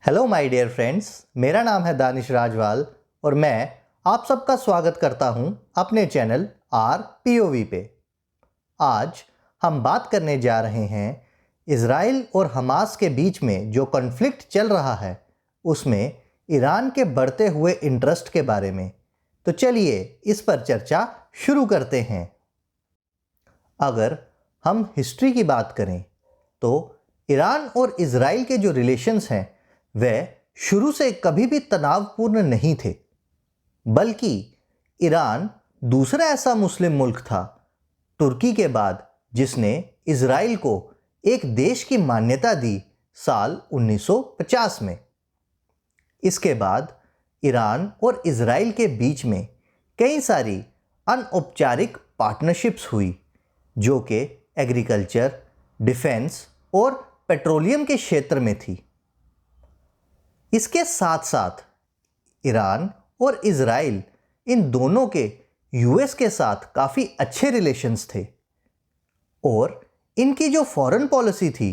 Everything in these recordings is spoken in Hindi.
हेलो माय डियर फ्रेंड्स, मेरा नाम है दानिश राजवाल और मैं आप सबका स्वागत करता हूं अपने चैनल RPOV पे। आज हम बात करने जा रहे हैं इज़राइल और हमास के बीच में जो कॉन्फ्लिक्ट चल रहा है उसमें ईरान के बढ़ते हुए इंटरेस्ट के बारे में। तो चलिए इस पर चर्चा शुरू करते हैं। अगर हम हिस्ट्री की बात करें तो ईरान और इज़राइल के जो रिलेशंस हैं वह शुरू से कभी भी तनावपूर्ण नहीं थे, बल्कि ईरान दूसरा ऐसा मुस्लिम मुल्क था तुर्की के बाद जिसने इज़राइल को एक देश की मान्यता दी साल 1950 में। इसके बाद ईरान और इज़राइल के बीच में कई सारी अनौपचारिक पार्टनरशिप्स हुई जो कि एग्रीकल्चर, डिफेंस और पेट्रोलियम के क्षेत्र में थी। इसके साथ साथ ईरान और इज़राइल इन दोनों के यूएस के साथ काफ़ी अच्छे रिलेशंस थे और इनकी जो फॉरेन पॉलिसी थी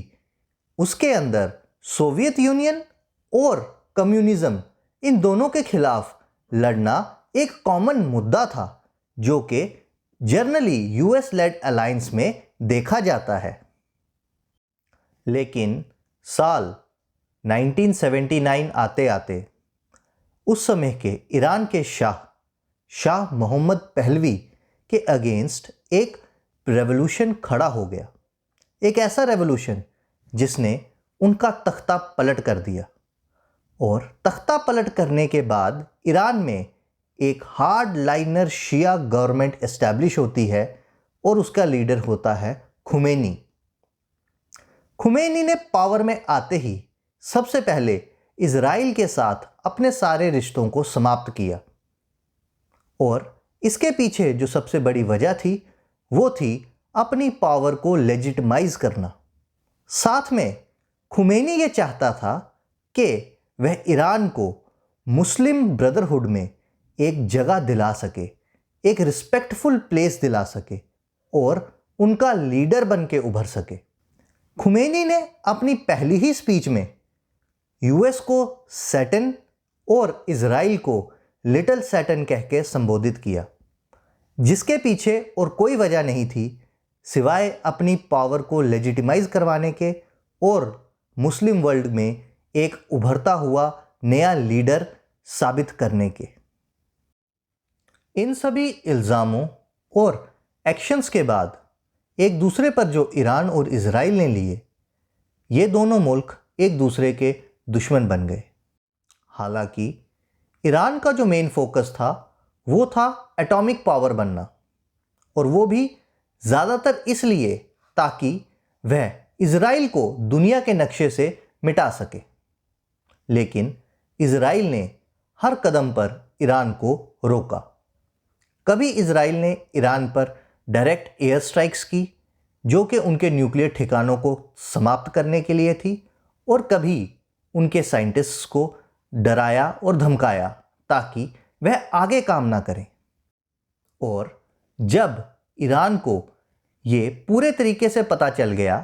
उसके अंदर सोवियत यूनियन और कम्युनिज्म इन दोनों के खिलाफ लड़ना एक कॉमन मुद्दा था जो कि जनरली यूएस लेड अलायंस में देखा जाता है। लेकिन साल 1979 आते आते उस समय के ईरान के शाह मोहम्मद पहलवी के अगेंस्ट एक रेवोल्यूशन खड़ा हो गया। एक ऐसा रेवोल्यूशन जिसने उनका तख्ता पलट कर दिया और तख्ता पलट करने के बाद ईरान में एक हार्ड लाइनर शिया गवर्नमेंट एस्टैब्लिश होती है और उसका लीडर होता है खुमैनी। खुमैनी ने पावर में आते ही सबसे पहले इज़राइल के साथ अपने सारे रिश्तों को समाप्त किया और इसके पीछे जो सबसे बड़ी वजह थी वो थी अपनी पावर को लेजिटिमाइज करना। साथ में खुमैनी ये चाहता था कि वह ईरान को मुस्लिम ब्रदरहुड में एक जगह दिला सके, एक रिस्पेक्टफुल प्लेस दिला सके और उनका लीडर बन के उभर सके। खुमैनी ने अपनी पहली ही स्पीच में यूएस को सैटन और इज़राइल को लिटिल सैटन कह के संबोधित किया, जिसके पीछे और कोई वजह नहीं थी सिवाय अपनी पावर को लेजिटिमाइज करवाने के और मुस्लिम वर्ल्ड में एक उभरता हुआ नया लीडर साबित करने के। इन सभी इल्ज़ामों और एक्शंस के बाद एक दूसरे पर जो ईरान और इज़राइल ने लिए, ये दोनों मुल्क एक दूसरे के दुश्मन बन गए। हालांकि ईरान का जो मेन फोकस था वो था एटॉमिक पावर बनना, और वो भी ज़्यादातर इसलिए ताकि वह इज़राइल को दुनिया के नक्शे से मिटा सके। लेकिन इज़राइल ने हर कदम पर ईरान को रोका। कभी इज़राइल ने ईरान पर डायरेक्ट एयर स्ट्राइक्स की जो कि उनके न्यूक्लियर ठिकानों को समाप्त करने के लिए थी, और कभी उनके साइंटिस्ट्स को डराया और धमकाया ताकि वह आगे काम ना करें। और जब ईरान को ये पूरे तरीके से पता चल गया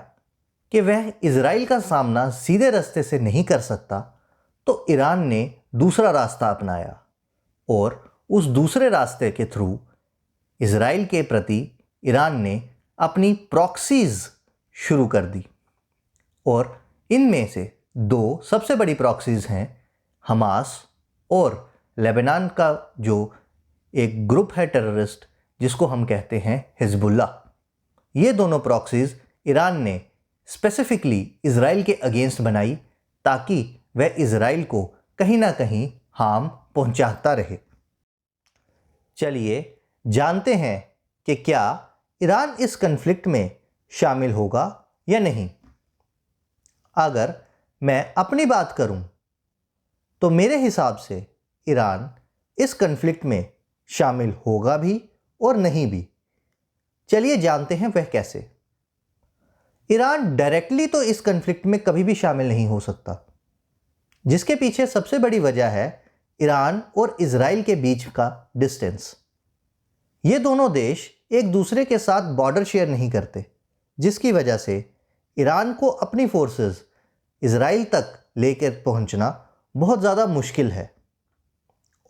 कि वह इज़राइल का सामना सीधे रास्ते से नहीं कर सकता, तो ईरान ने दूसरा रास्ता अपनाया और उस दूसरे रास्ते के थ्रू इज़राइल के प्रति ईरान ने अपनी प्रॉक्सीज शुरू कर दी। और इनमें से दो सबसे बड़ी प्रॉक्सीज हैं हमास और लेबनान का जो एक ग्रुप है टेररिस्ट जिसको हम कहते हैं हिजबुल्लाह। ये दोनों प्रॉक्सीज ईरान ने स्पेसिफिकली इज़राइल के अगेंस्ट बनाई ताकि वह इज़राइल को कहीं ना कहीं हार्म पहुंचाता रहे। चलिए जानते हैं कि क्या ईरान इस कन्फ्लिक्ट में शामिल होगा या नहीं। अगर मैं अपनी बात करूं तो मेरे हिसाब से ईरान इस कन्फ्लिक्ट में शामिल होगा भी और नहीं भी। चलिए जानते हैं वह कैसे। ईरान डायरेक्टली तो इस कन्फ्लिक्ट में कभी भी शामिल नहीं हो सकता, जिसके पीछे सबसे बड़ी वजह है ईरान और इज़राइल के बीच का डिस्टेंस। ये दोनों देश एक दूसरे के साथ बॉर्डर शेयर नहीं करते, जिसकी वजह से ईरान को अपनी फोर्सेस इज़राइल तक लेकर पहुंचना बहुत ज़्यादा मुश्किल है।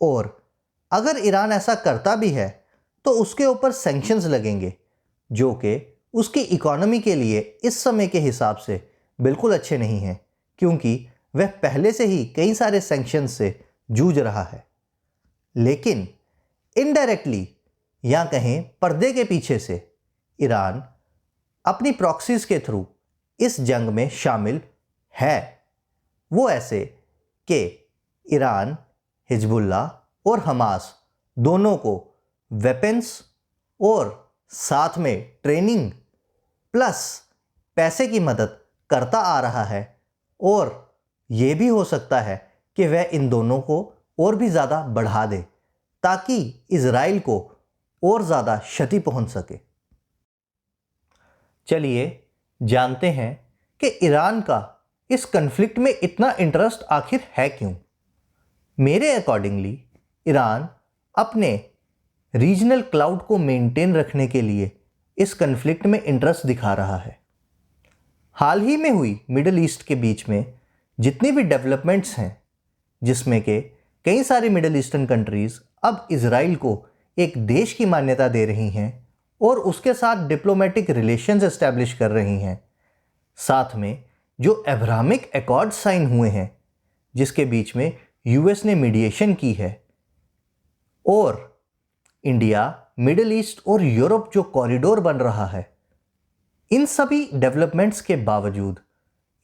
और अगर ईरान ऐसा करता भी है तो उसके ऊपर सैंक्शंस लगेंगे जो कि उसकी इकोनॉमी के लिए इस समय के हिसाब से बिल्कुल अच्छे नहीं हैं, क्योंकि वह पहले से ही कई सारे सैंक्शंस से जूझ रहा है। लेकिन इनडायरेक्टली या कहें पर्दे के पीछे से ईरान अपनी प्रॉक्सीज के थ्रू इस जंग में शामिल है। वो ऐसे कि ईरान हिजबुल्लाह और हमास दोनों को वेपन्स और साथ में ट्रेनिंग प्लस पैसे की मदद करता आ रहा है, और ये भी हो सकता है कि वह इन दोनों को और भी ज़्यादा बढ़ा दे ताकि इज़राइल को और ज़्यादा क्षति पहुंच सके। चलिए जानते हैं कि ईरान का इस कन्फ्लिक्ट में इतना इंटरेस्ट आखिर है क्यों। मेरे अकॉर्डिंगली ईरान अपने रीजनल क्लाउड को मेंटेन रखने के लिए इस कन्फ्लिक्ट में इंटरेस्ट दिखा रहा है। हाल ही में हुई मिडिल ईस्ट के बीच में जितनी भी डेवलपमेंट्स हैं, जिसमें के कई सारी मिडिल ईस्टर्न कंट्रीज़ अब इज़राइल को एक देश की मान्यता दे रही हैं और उसके साथ डिप्लोमेटिक रिलेशंस एस्टैब्लिश कर रही हैं। साथ में जो अब्राहमिक अकॉर्ड साइन हुए हैं जिसके बीच में यूएस ने मीडिएशन की है, और इंडिया, मिडिल ईस्ट और यूरोप जो कॉरिडोर बन रहा है, इन सभी डेवलपमेंट्स के बावजूद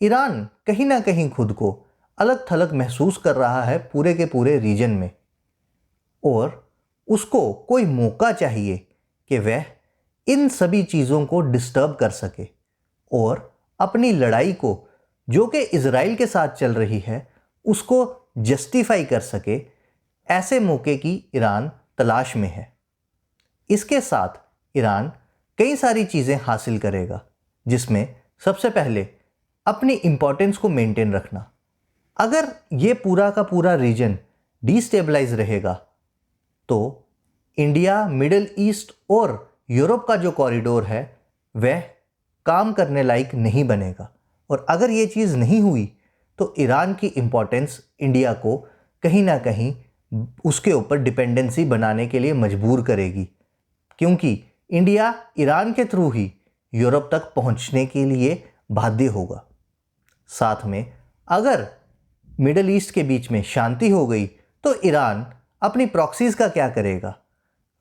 ईरान कहीं ना कहीं खुद को अलग थलग महसूस कर रहा है पूरे के पूरे रीजन में, और उसको कोई मौका चाहिए कि वह इन सभी चीज़ों को डिस्टर्ब कर सके और अपनी लड़ाई को जो कि इज़राइल के साथ चल रही है उसको जस्टिफाई कर सके। ऐसे मौके की ईरान तलाश में है। इसके साथ ईरान कई सारी चीज़ें हासिल करेगा, जिसमें सबसे पहले अपनी इम्पोर्टेंस को मेंटेन रखना। अगर ये पूरा का पूरा रीजन डिस्टेबलाइज रहेगा तो इंडिया, मिडिल ईस्ट और यूरोप का जो कॉरिडोर है वह काम करने लायक नहीं बनेगा, और अगर ये चीज़ नहीं हुई तो ईरान की इम्पोर्टेंस इंडिया को कहीं ना कहीं उसके ऊपर डिपेंडेंसी बनाने के लिए मजबूर करेगी, क्योंकि इंडिया ईरान के थ्रू ही यूरोप तक पहुंचने के लिए बाध्य होगा। साथ में अगर मिडिल ईस्ट के बीच में शांति हो गई तो ईरान अपनी प्रॉक्सीज का क्या करेगा,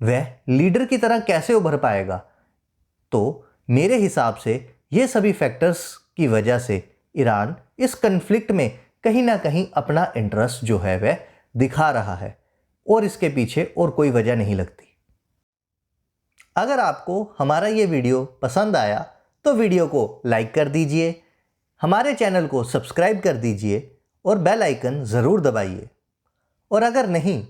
वह लीडर की तरह कैसे उभर पाएगा। तो मेरे हिसाब से ये सभी फैक्टर्स की वजह से ईरान इस कन्फ्लिक्ट में कहीं ना कहीं अपना इंटरेस्ट जो है वह दिखा रहा है, और इसके पीछे और कोई वजह नहीं लगती। अगर आपको हमारा ये वीडियो पसंद आया तो वीडियो को लाइक कर दीजिए, हमारे चैनल को सब्सक्राइब कर दीजिए और बेल आइकन ज़रूर दबाइए। और अगर नहीं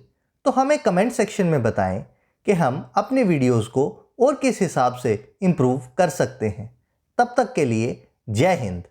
तो हमें कमेंट सेक्शन में बताएं कि हम अपने वीडियोस को और किस हिसाब से इम्प्रूव कर सकते हैं। तब तक के लिए जय हिंद।